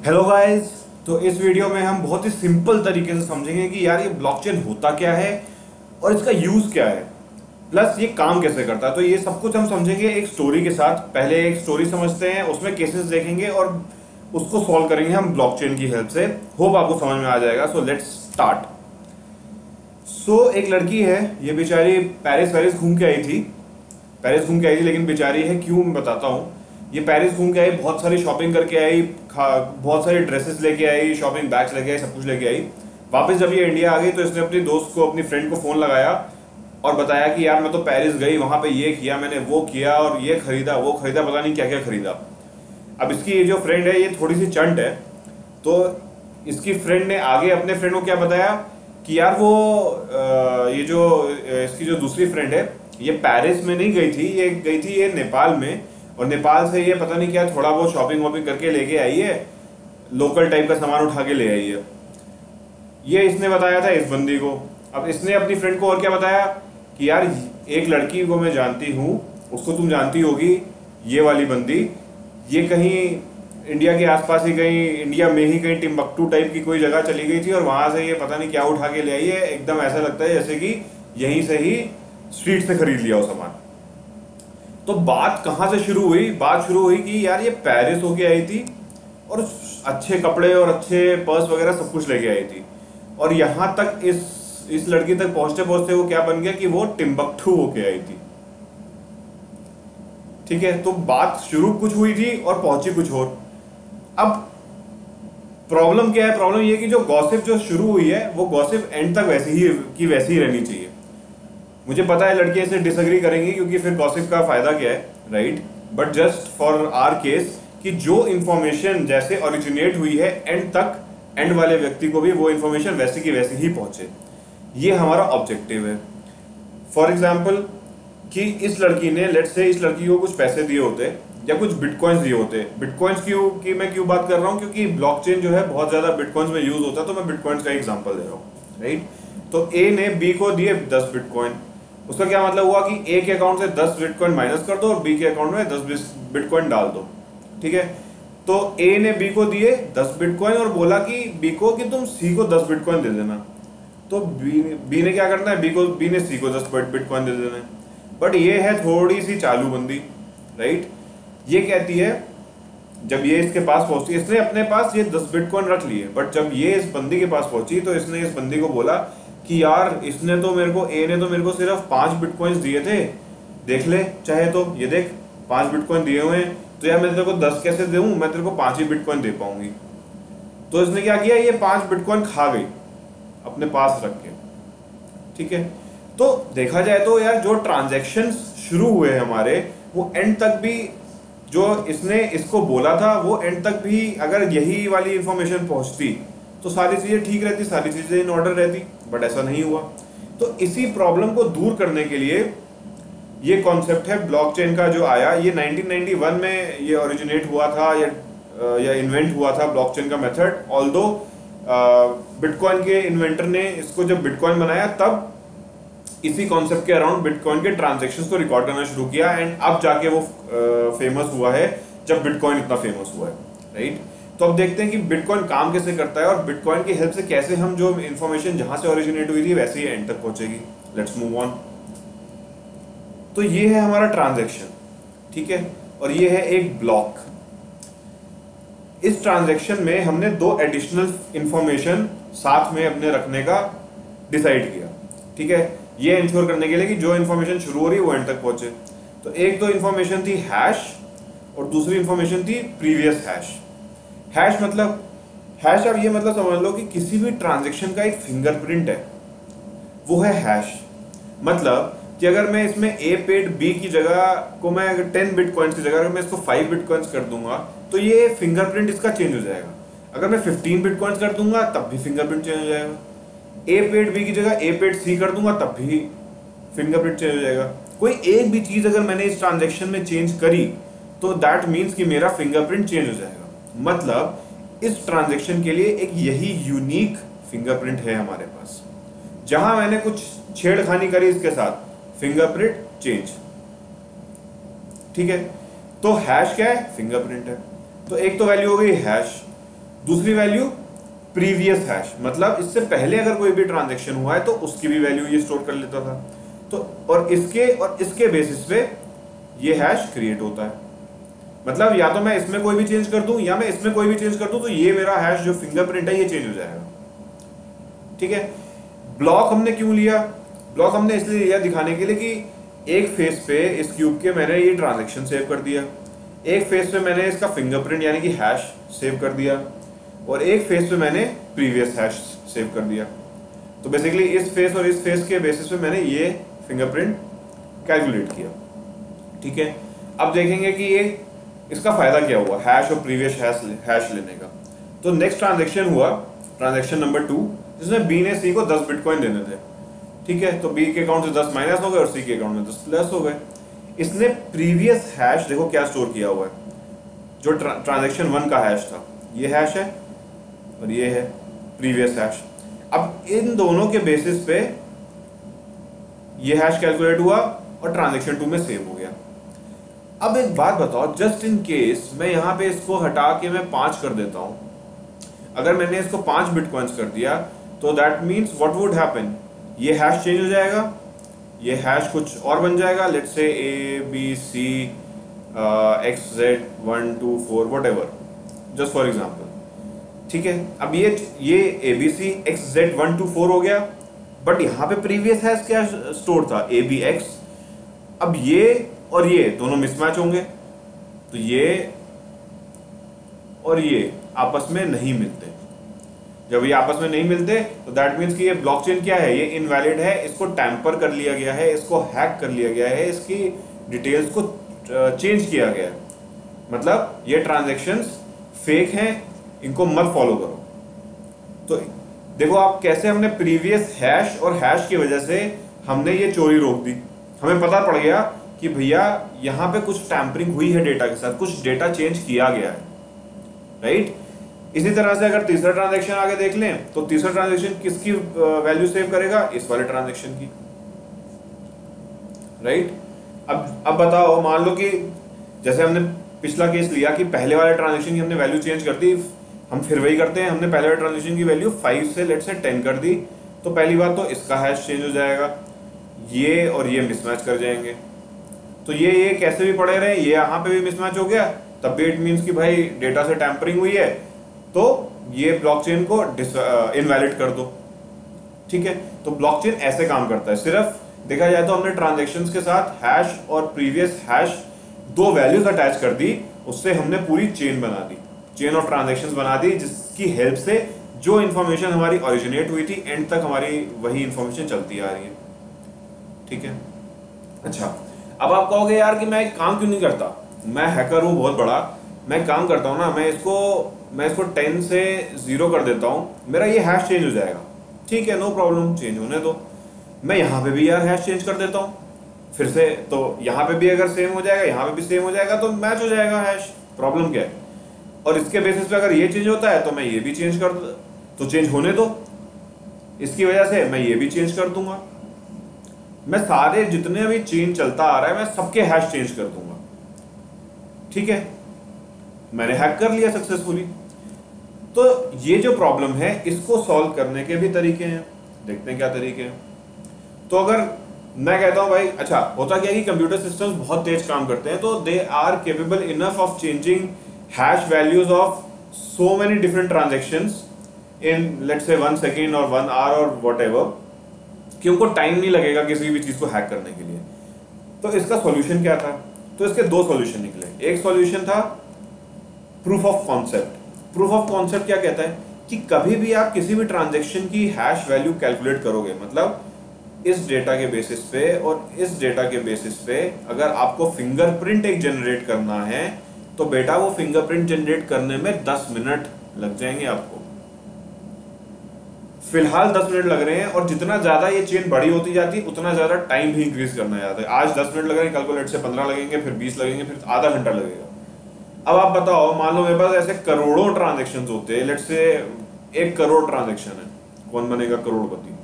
Hello guys. तो इस video में हम बहुत ही सिंपल तरीके से समझेंगे कि यार ये ब्लॉकचेन होता क्या है और इसका यूज क्या है, प्लस ये काम कैसे करता है। तो ये सब कुछ हम समझेंगे एक स्टोरी के साथ। पहले एक स्टोरी समझते हैं, उसमें केसेस देखेंगे और उसको सॉल्व करेंगे हम ब्लॉकचेन की हेल्प से। होप आपको समझ में आ जाएगा। So let's start. एक लड़की है, ये बेचारी पेरिस वेरिस घूम के आई थी। लेकिन बेचारी है क्यों, मैं बताता हूँ। ये पेरिस घूम के आई, बहुत सारी शॉपिंग करके आई, बहुत सारी ड्रेसेस लेके आई, शॉपिंग बैग्स लेके आई, सब कुछ लेके आई। वापस जब ये इंडिया आ गई तो इसने अपनी दोस्त को, अपनी फ्रेंड को फ़ोन लगाया और बताया कि यार मैं तो पेरिस गई, वहाँ पे ये किया मैंने, वो किया और ये खरीदा वो खरीदा, पता नहीं क्या क्या खरीदा। अब इसकी ये जो फ्रेंड है ये थोड़ी सी चंट है, तो इसकी फ्रेंड ने आगे अपने फ्रेंड को क्या बताया कि यार वो ये जो इसकी जो दूसरी फ्रेंड है ये पेरिस में नहीं गई थी, ये गई थी ये नेपाल में, और नेपाल से ये पता नहीं क्या थोड़ा बहुत शॉपिंग वॉपिंग करके लेके आई है, लोकल टाइप का सामान उठा के ले आई है। ये इसने बताया था इस बंदी को। अब इसने अपनी फ्रेंड को और क्या बताया कि यार एक लड़की को मैं जानती हूँ, उसको तुम जानती होगी, ये वाली बंदी, ये कहीं इंडिया के आसपास ही, कहीं इंडिया में ही कहीं टिम्बकटू टाइप की कोई जगह चली गई थी और वहां से ये पता नहीं क्या उठा के ले आई है। एकदम ऐसा लगता है जैसे कि यहीं से ही स्ट्रीट से खरीद लिया हो सामान। तो बात कहाँ से शुरू हुई? बात शुरू हुई कि यार ये पेरिस होके आई थी और अच्छे कपड़े और अच्छे पर्स वगैरह सब कुछ लेके आई थी, और यहाँ तक इस लड़की तक पहुंचते पहुंचते वो क्या बन गया कि वो टिम्बकटू होके आई थी। ठीक है, तो बात शुरू कुछ हुई थी और पहुंची कुछ और। अब प्रॉब्लम क्या है? प्रॉब्लम ये कि जो गॉसिप जो शुरू हुई है वो गॉसिप एंड तक वैसी ही रहनी चाहिए। मुझे पता है लड़कियां इसे डिसएग्री करेंगी क्योंकि फिर गॉसिप का फायदा क्या है, right? But just for our case कि जो इंफॉर्मेशन जैसे ओरिजिनेट हुई है एंड तक, एंड वाले व्यक्ति को भी वो इंफॉर्मेशन वैसी की वैसी ही पहुंचे, ये हमारा ऑब्जेक्टिव है। फॉर एग्जाम्पल कि इस लड़की ने, लेट्स से इस लड़की को कुछ पैसे दिए होते या कुछ बिटकॉइंस दिए होते। बिटकॉइंस की मैं क्यों बात कर रहा हूँ? क्योंकि ब्लॉकचेन जो है बहुत ज्यादा बिटकॉइंस में यूज होता है, तो मैं बिटकॉइंस का एग्जांपल दे रहा हूँ, राइट? तो ए ने बी को दिए 10 बिटकॉइन। उसका क्या मतलब हुआ कि ए के अकाउंट से 10 बिटकॉइन माइनस कर दो और बी के अकाउंट में 10 बिटकॉइन डाल दो। ठीक है, तो ए ने बी को दिए 10 बिटकॉइन और बोला कि बी को कि तुम सी को 10 बिटकॉइन दे देना। तो बी ने क्या करना है? बी ने सी को 10 बिटकॉइन दे देना है। बट ये है थोड़ी सी चालू बंदी, राइट? ये कहती है, जब ये इसके पास पहुंची, इसने अपने पास ये 10 बिटकॉइन रख लिए, बट जब ये इस बंदी के पास पहुंची तो इसने इस बंदी को बोला कि यार इसने तो मेरे को, ए ने तो मेरे को सिर्फ 5 बिटकॉइंस दिए थे, देख ले चाहे तो, ये देख 5 बिटकॉइन दिए हुए हैं, तो यार मैं तेरे को 10 कैसे दूं? मैं तेरे को 5 ही बिटकॉइन दे पाऊंगी। तो इसने क्या किया, ये 5 बिटकॉइन खा गई अपने पास रख के। ठीक है, तो देखा जाए तो यार जो ट्रांजैक्शन शुरू हुए हमारे, वो एंड तक भी जो इसने इसको बोला था वो एंड तक भी अगर यही वाली इंफॉर्मेशन पहुंचती तो सारी चीजें ठीक रहती, सारी चीजें इन ऑर्डर रहती, बट ऐसा नहीं हुआ। तो इसी प्रॉब्लम को दूर करने के लिए ये कॉन्सेप्ट है ब्लॉकचेन का जो आया। ये 1991 में ये ओरिजिनेट हुआ था या इन्वेंट हुआ था ब्लॉकचेन का मेथड। ऑल्दो बिटकॉइन के इन्वेंटर ने इसको जब बिटकॉइन बनाया तब इसी कॉन्सेप्ट के अराउंड बिटकॉइन के ट्रांजैक्शंस को रिकॉर्ड करना शुरू किया, एंड अब जाके वो फेमस हुआ है जब बिटकॉइन इतना फेमस हुआ है, राइट? तो अब देखते हैं कि बिटकॉइन काम कैसे करता है और बिटकॉइन की हेल्प से कैसे हम जो इंफॉर्मेशन जहां से ओरिजिनेट हुई थी वैसे ही एंड तक पहुंचेगी। Let's move on. तो ये है हमारा ट्रांजैक्शन, ठीक है, और ये है एक ब्लॉक। इस ट्रांजैक्शन में हमने 2 एडिशनल इंफॉर्मेशन साथ में अपने रखने का डिसाइड किया। ठीक है, ये इंश्योर करने के लिए कि जो इंफॉर्मेशन शुरू हो रही है वो एंड तक पहुंचे। तो एक तो इंफॉर्मेशन थी हैश और दूसरी इंफॉर्मेशन थी प्रीवियस हैश। हैश मतलब, हैश अब ये मतलब समझ लो कि किसी भी ट्रांजैक्शन का एक फिंगरप्रिंट है, वो है हैश। मतलब कि अगर मैं इसमें ए पेड बी की जगह को, मैं अगर 10 बिटकॉइंस की जगह अगर मैं इसको 5 बिटकॉइंस कर दूंगा तो ये फिंगरप्रिंट इसका चेंज हो जाएगा। अगर मैं 15 बिटकॉइंस कर दूंगा तब भी फिंगरप्रिंट चेंज हो जाएगा। ए पेड बी की जगह ए पेड सी कर दूंगा तब भी फिंगरप्रिंट चेंज हो जाएगा। कोई एक भी चीज अगर मैंने इस ट्रांजैक्शन में चेंज करी तो दैट मीन्स कि मेरा फिंगरप्रिंट चेंज हो जाएगा। मतलब इस ट्रांजैक्शन के लिए एक यही यूनिक फिंगरप्रिंट है हमारे पास। जहां मैंने कुछ छेड़खानी करी इसके साथ, फिंगरप्रिंट चेंज। ठीक है, तो हैश क्या है? फिंगरप्रिंट है। तो एक तो वैल्यू हो गई हैश। दूसरी वैल्यू प्रीवियस हैश, मतलब इससे पहले अगर कोई भी ट्रांजेक्शन हुआ है तो उसकी भी वैल्यू ये स्टोर कर लेता था। तो और इसके बेसिस पे ये हैश क्रिएट होता है। मतलब या तो मैं इसमें कोई भी चेंज कर दूं या मैं इसमें कोई भी चेंज कर दूं, तो ये मेरा हैश जो फिंगरप्रिंट है ये चेंज हो जाएगा। ठीक है। ब्लॉक हमने क्यों लिया? ब्लॉक हमने इसलिए लिया दिखाने के लिए कि एक फेस पे इस क्यूब के मैंने ये ट्रांजेक्शन सेव कर दिया, एक फेस पे मैंने इसका फिंगरप्रिंट यानी कि हैश सेव कर दिया, और एक फेस पे मैंने प्रीवियस हैश सेव कर दिया। तो बेसिकली इस फेस और इस फेस के बेसिस पे मैंने ये फिंगरप्रिंट कैलकुलेट किया। ठीक है। अब देखेंगे कि ये इसका फायदा क्या हुआ हैश और प्रीवियस हैश लेने का। तो नेक्स्ट ट्रांजेक्शन हुआ ट्रांजेक्शन नंबर 2, जिसमें बी ने सी को 10 बिटकॉइन देने थे। ठीक है। तो बी के अकाउंट से 10 माइनस हो गए और सी के अकाउंट में 10 प्लस हो गए। इसने प्रीवियस हैश देखो क्या स्टोर किया हुआ है, जो ट्रांजेक्शन 1 का हैश था, ये हैश है और ये है प्रीवियस हैश। अब इन दोनों के बेसिस पे ये हैश कैलकुलेट हुआ और ट्रांजेक्शन 2 में सेव हो गया। अब एक बात बताओ, जस्ट इन केस मैं यहाँ पे इसको हटा के मैं 5 कर देता हूँ, अगर मैंने इसको 5 बिटकॉइंस कर दिया तो that means what would happen, ये हैश चेंज हो जाएगा, ये हैश कुछ और बन जाएगा, let's say ABC XZ 1 2 4 whatever, just for example. ठीक है। अब ये ABC XZ 1 2 4 हो गया, बट यहाँ पे प्रीवियस हैश क्या स्टोर था ABX। अब ये और ये दोनों मिसमैच होंगे, तो ये और ये आपस में नहीं मिलते। जब ये आपस में नहीं मिलते तो दैट मीन्स कि ये ब्लॉकचेन क्या है, ये इनवैलिड है, इसको टैंपर कर लिया गया है, इसको हैक कर लिया गया है, इसकी डिटेल्स को चेंज किया गया है। मतलब ये ट्रांजैक्शंस फेक हैं, इनको मत फॉलो करो। तो देखो आप कैसे हमने प्रीवियस हैश और हैश की वजह से हमने ये चोरी रोक दी। हमें पता पड़ गया कि भैया यहाँ पे कुछ टैंपरिंग हुई है डेटा के साथ, कुछ डेटा चेंज किया गया है, राइट। इसी तरह से अगर तीसरा ट्रांजैक्शन आगे देख लें तो तीसरा ट्रांजैक्शन किसकी वैल्यू सेव करेगा, इस वाले ट्रांजैक्शन की, राइट। अब बताओ, मान लो कि जैसे हमने पिछला केस लिया कि पहले वाले ट्रांजैक्शन की हमने वैल्यू चेंज कर दी, हम फिर वही करते हैं, हमने पहले वाले ट्रांजैक्शन की वैल्यू 5 से लेट्स से 10 कर दी, तो पहली बात तो इसका हैश चेंज हो जाएगा, ये और ये मिसमैच कर जाएंगे। तो ये कैसे भी पड़े रहे, ये यहाँ पे भी मिसमैच हो गया, तब भी इट मीन्स कि भाई डेटा से टैंपरिंग हुई है, तो ये ब्लॉकचेन को इनवैलिड कर दो। ठीक है। तो ब्लॉकचेन ऐसे काम करता है। सिर्फ देखा जाए तो हमने ट्रांजैक्शंस के साथ हैश और प्रीवियस हैश दो वैल्यूज अटैच कर दी, उससे हमने पूरी चेन बना दी, चेन ऑफ ट्रांजैक्शंस बना दी, जिसकी हेल्प से जो इंफॉर्मेशन हमारी ओरिजिनेट हुई थी एंड तक हमारी वही इंफॉर्मेशन चलती आ रही है। ठीक है। अच्छा, अब आप कहोगे यार कि मैं काम क्यों नहीं करता, मैं हैकर हूँ बहुत बड़ा, मैं काम करता हूँ ना, मैं इसको 10 से 0 कर देता हूँ, मेरा ये हैश चेंज हो जाएगा। ठीक है, नो प्रॉब्लम, चेंज होने दो। मैं यहाँ पे भी यार हैश चेंज कर देता हूँ फिर से, तो यहाँ पे भी अगर सेम हो जाएगा, यहाँ पे भी सेम हो जाएगा, तो मैच हो जाएगा हैश, प्रॉब्लम क्या है। और इसके बेसिस पे अगर ये चेंज होता है तो मैं ये भी चेंज कर, तो चेंज होने दो, इसकी वजह से मैं ये भी चेंज कर दूंगा। मैं सारे जितने भी चेन चलता आ रहा है मैं सबके हैश चेंज कर दूंगा। ठीक है, मैंने हैक कर लिया सक्सेसफुली। तो ये जो प्रॉब्लम है इसको सॉल्व करने के भी तरीके हैं, देखते हैं क्या तरीके हैं। तो अगर मैं कहता हूं भाई, अच्छा होता क्या है कि कंप्यूटर सिस्टम्स बहुत तेज काम करते हैं, तो they are capable enough of changing hash values of so many different transactions in let's say 1 second और 1 आवर और व्हाटएवर, कि उनको टाइम नहीं लगेगा किसी भी चीज को हैक करने के लिए। तो इसका सॉल्यूशन क्या था? तो इसके दो सॉल्यूशन निकले। एक सॉल्यूशन था proof of concept. Proof of concept क्या कहता है कि कभी भी आप किसी भी ट्रांजैक्शन की हैश वैल्यू कैलकुलेट करोगे, मतलब इस डेटा के बेसिस पे और इस डेटा के बेसिस पे अगर आपको फिंगरप्रिंट एक जनरेट करना है, तो बेटा वो फिंगरप्रिंट जनरेट करने में 10 मिनट लग जाएंगे आपको। फिलहाल 10 मिनट लग रहे हैं, और जितना ज्यादा ये चेन बड़ी होती जाती है उतना ज्यादा टाइम भी इंक्रीज करना जाता है। आज 10 मिनट लग रहे हैं, कल को लेट से 15 लगेंगे, फिर 20 लगेंगे, फिर आधा घंटा लगेगा। अब आप बताओ, मान लो मेरे पास ऐसे करोड़ों ट्रांजेक्शन होते हैं, लेट से 1 करोड़ ट्रांजेक्शन है, कौन बनेगा करोड़पति?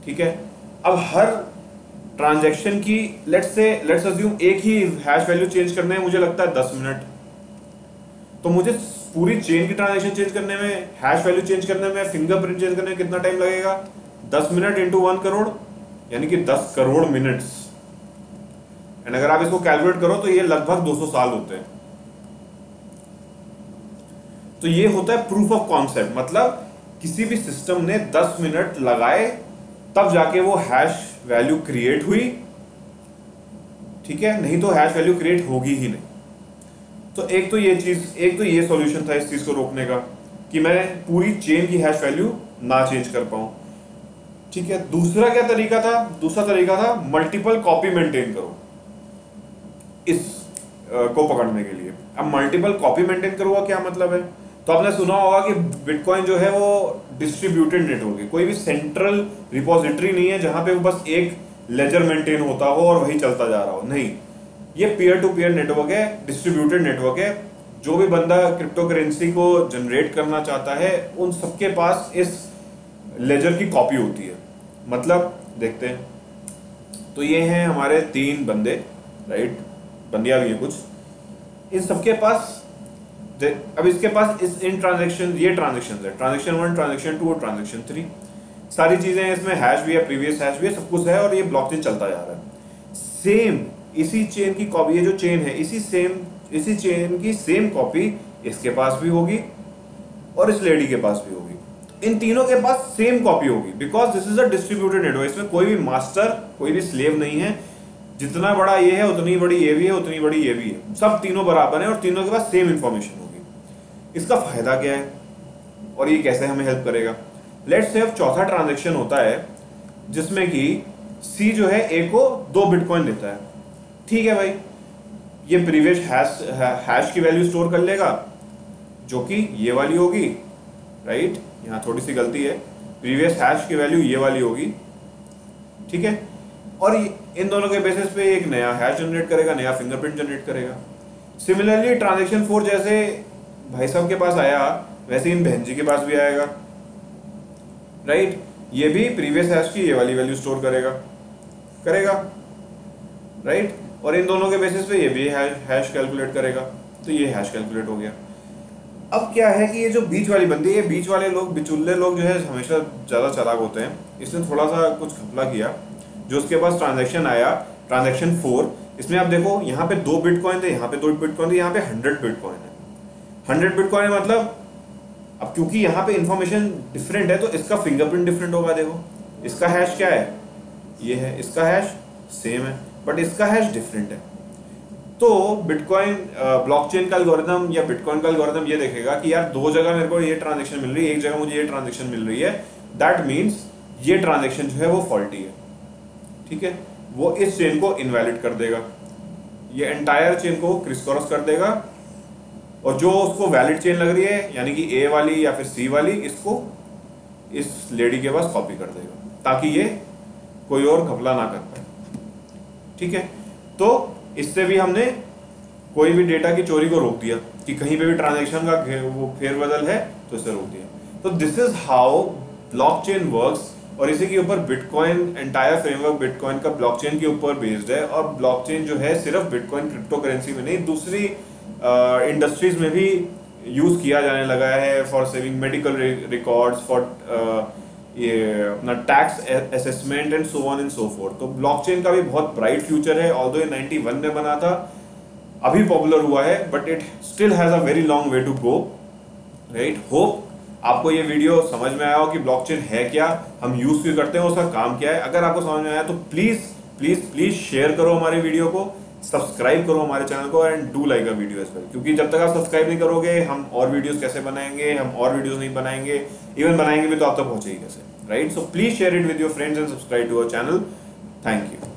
ठीक है। अब हर ट्रांजेक्शन की लेट्स अज्यूम एक ही हैश वैल्यू चेंज करने में मुझे लगता है 10 मिनट, तो मुझे पूरी चेन की ट्रांजेक्शन चेंज करने में, हैश वैल्यू चेंज करने में, फिंगरप्रिंट चेंज करने में कितना टाइम लगेगा? 10 मिनट इंटू 1 करोड़, यानी कि 10 करोड़ मिनट्स। एंड अगर आप इसको कैलकुलेट करो तो ये लगभग 200 साल होते हैं। तो ये होता है प्रूफ ऑफ कॉन्सेप्ट, मतलब किसी भी सिस्टम ने 10 मिनट लगाए तब जाके वो हैश वैल्यू क्रिएट हुई, ठीक है, नहीं तो हैश वैल्यू क्रिएट होगी ही नहीं। तो एक तो ये सॉल्यूशन था इस चीज को रोकने का कि मैं पूरी चेन की हैश वैल्यू ना चेंज कर पाऊं, ठीक है। दूसरा क्या तरीका था? दूसरा तरीका था मल्टीपल कॉपी मेंटेन करो इस को पकड़ने के लिए। अब मल्टीपल कॉपी मेंटेन करो का क्या मतलब है? तो आपने सुना होगा कि बिटकॉइन जो है वो डिस्ट्रीब्यूटेड नेटवर्क है, कोई भी सेंट्रल रिपोजिटरी नहीं है जहां पे वो बस एक लेजर मेंटेन होता हो और वही चलता जा रहा हो, नहीं, ये पीयर टू पीयर नेटवर्क है, डिस्ट्रीब्यूटेड नेटवर्क है। जो भी बंदा क्रिप्टो करेंसी को जनरेट करना चाहता है उन सबके पास इस लेजर की कॉपी होती है। मतलब देखते हैं, तो ये हैं हमारे 3 बंदे, राइट, बंदियां भी हैं कुछ, इन सबके पास, अब इसके पास ये ट्रांजेक्शन है, ट्रांजेक्शन 1, ट्रांजेक्शन 2 और ट्रांजेक्शन 3, सारी चीजें हैं इसमें, हैश भी है, प्रीवियस हैश भी है, सब कुछ है और ये ब्लॉकचेन चलता जा रहा है। सेम इसी चेन की कॉपी, ये जो चेन है इसी चेन की सेम कॉपी इसके पास भी होगी और इस लेडी के पास भी होगी। इन तीनों के पास सेम कॉपी होगी because this is a distributed network. इसमें कोई भी मास्टर, कोई भी स्लेव नहीं है। जितना बड़ा ये है उतनी बड़ी ये भी है, उतनी बड़ी ये भी है, सब तीनों बराबर हैं और तीनों के पास सेम इंफॉर्मेशन होगी। इसका फायदा क्या है और ये कैसे हमें हेल्प करेगा? लेट्स से अब चौथा ट्रांजेक्शन होता है जिसमें कि सी जो है ए को 2 बिटकॉइन देता है, ठीक है भाई, ये प्रीवियस हैश की वैल्यू स्टोर कर लेगा जो कि ये वाली होगी, राइट, यहाँ थोड़ी सी गलती है, प्रीवियस हैश की वैल्यू ये वाली होगी, ठीक है, और इन दोनों के बेसिस पे एक नया हैश जनरेट करेगा, नया फिंगरप्रिंट जनरेट करेगा। सिमिलरली ट्रांजेक्शन 4 जैसे भाई साहब के पास आया वैसे इन बहन जी के पास भी आएगा, राइट, ये भी प्रीवियस हैश की ये वाली वैल्यू स्टोर करेगा, राइट, और इन दोनों के बेसिस पे ये भी हैश कैलकुलेट करेगा, तो ये हैश कैलकुलेट हो गया। अब क्या है कि ये जो बीच वाली बंदी है, बीच वाले लोग, बिचुल्ले लोग जो है हमेशा ज़्यादा चालाक होते हैं। इसने थोड़ा सा कुछ घपला किया, जो उसके पास ट्रांजैक्शन आया, ट्रांजैक्शन 4, इसमें आप देखो यहाँ पे 2 बिटकॉइन थे, यहाँ पे 2 बिटकॉइन थे, यहाँ पे 100 बिटकॉइन है। 100 बिटकॉइन मतलब अब क्योंकि यहाँ पे इंफॉर्मेशन डिफरेंट है तो इसका फिंगरप्रिंट डिफरेंट होगा। देखो इसका हैश क्या है, ये है, इसका हैश सेम है बट इसका हैश डिफरेंट है। तो बिटकॉइन ब्लॉकचेन का एल्गोरिथम या बिटकॉइन का एल्गोरिथम ये देखेगा कि यार 2 जगह मेरे को ये ट्रांजैक्शन मिल रही है, एक जगह मुझे ये ट्रांजैक्शन मिल रही है, दैट मीन्स ये ट्रांजैक्शन जो है वो फॉल्टी है, ठीक है, वो इस चेन को इनवैलिड कर देगा, ये एंटायर चेन को क्रिस क्रॉस कर देगा और जो उसको वैलिड चेन लग रही है यानी कि ए वाली या फिर सी वाली, इसको इस लेडी के पास कॉपी कर देगा ताकि ये कोई और घपला ना कर पाए, ठीक है। तो इससे भी हमने कोई भी डेटा की चोरी को रोक दिया कि कहीं पे भी ट्रांजैक्शन का वो फेरबदल है तो इसे रोक दिया। तो this is how blockchain works और इसी के ऊपर बिटकॉइन, एंटायर फ्रेमवर्क बिटकॉइन का ब्लॉकचेन के ऊपर बेस्ड है। और ब्लॉकचेन जो है सिर्फ बिटकॉइन क्रिप्टो करेंसी में नहीं, दूसरी इंडस्ट्रीज में भी यूज किया जाने लगा है, for saving medical records, for ये अपना tax assessment and so on and so fourth. तो ब्लॉकचेन का भी बहुत ब्राइट फ्यूचर है। ऑल्दो ये 91 में बना था, अभी पॉपुलर हुआ है, but it still has a very long way to go, right. Hope आपको ये वीडियो समझ में आया हो कि ब्लॉकचेन है क्या, हम यूज क्यों करते हैं, उसका काम क्या है। अगर आपको समझ में आया तो प्लीज प्लीज प्लीज शेयर करो हमारे वीडियो को, सब्सक्राइब करो हमारे चैनल को and do like a video as well, क्योंकि जब तक आप सब्सक्राइब नहीं करोगे हम और वीडियोस कैसे बनाएंगे, हम और वीडियोस नहीं बनाएंगे, इवन बनाएंगे भी तो आप तक पहुंचेगी कैसे, right. So please share it with your friends and subscribe to our channel. Thank you.